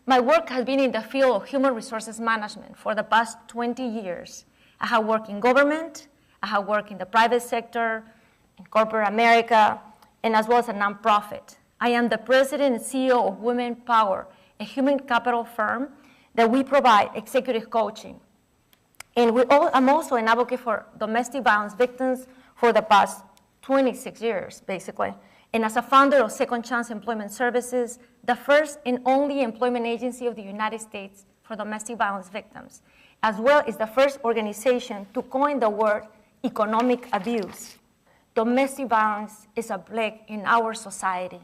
My work has been in the field of human resources management for the past 20 years. I have worked in government, I have worked in the private sector, in corporate America, and as well as a nonprofit. I am the president and CEO of Women Power, a human capital firm that we provide executive coaching. And I'm also an advocate for domestic violence victims for the past 26 years, basically. And as a founder of Second Chance Employment Services, the first and only employment agency of the United States for domestic violence victims, as well as the first organization to coin the word economic abuse. Domestic violence is a plague in our society.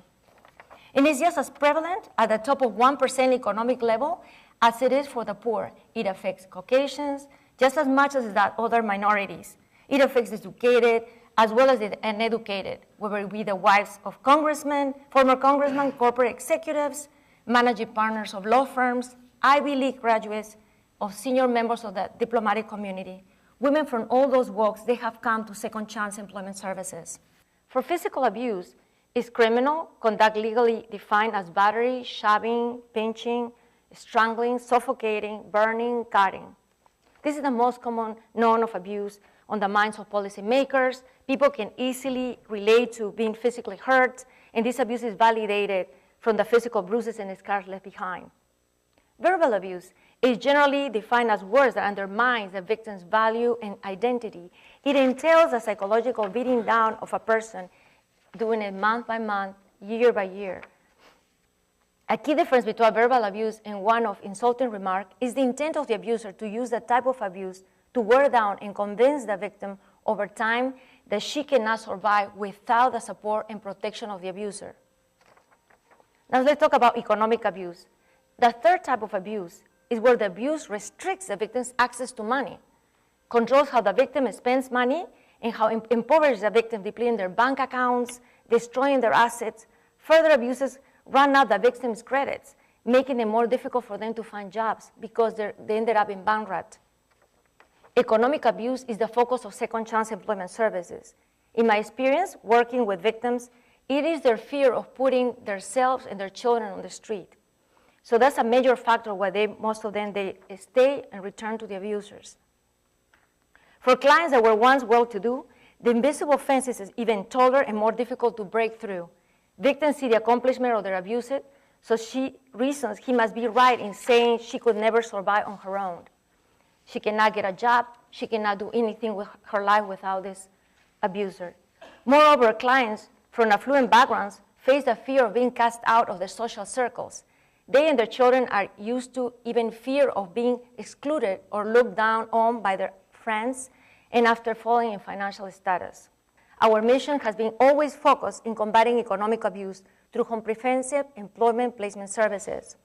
And it's just as prevalent at the top of 1% economic level as it is for the poor. It affects Caucasians just as much as that other minorities. It affects educated as well as the uneducated, whether it be the wives of congressmen, former congressmen, corporate executives, managing partners of law firms, Ivy League graduates, of senior members of the diplomatic community. Women from all those walks, they have come to Second Chance Employment Services. For physical abuse, it's criminal conduct legally defined as battery, shoving, pinching, strangling, suffocating, burning, cutting. This is the most common known of abuse on the minds of policymakers. People can easily relate to being physically hurt, and this abuse is validated from the physical bruises and scars left behind. Verbal abuse is generally defined as words that undermines the victim's value and identity. It entails a psychological beating down of a person, doing it month by month, year by year. A key difference between verbal abuse and one of insulting remark is the intent of the abuser to use that type of abuse to wear down and convince the victim over time that she cannot survive without the support and protection of the abuser. Now let's talk about economic abuse. The third type of abuse is where the abuse restricts the victim's access to money, controls how the victim spends money, and how impoverishes the victim, depleting their bank accounts, destroying their assets. Further abuses run out the victim's credits, making it more difficult for them to find jobs because they ended up in bankrupt. Economic abuse is the focus of Second Chance Employment Services. In my experience working with victims, it is their fear of putting themselves and their children on the street. So that's a major factor why most of them stay and return to the abusers. For clients that were once well-to-do, the invisible fences is even taller and more difficult to break through. Victims see the accomplishment of their abuser, so she reasons he must be right in saying she could never survive on her own. She cannot get a job, she cannot do anything with her life without this abuser. Moreover, clients from affluent backgrounds face the fear of being cast out of their social circles. They and their children are used to even fear of being excluded or looked down on by their friends, and after falling in financial status. Our mission has been always focused in combating economic abuse through comprehensive employment placement services.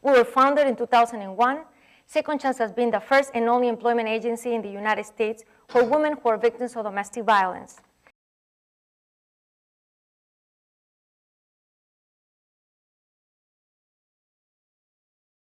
We were founded in 2001. Second Chance has been the first and only employment agency in the United States for women who are victims of domestic violence.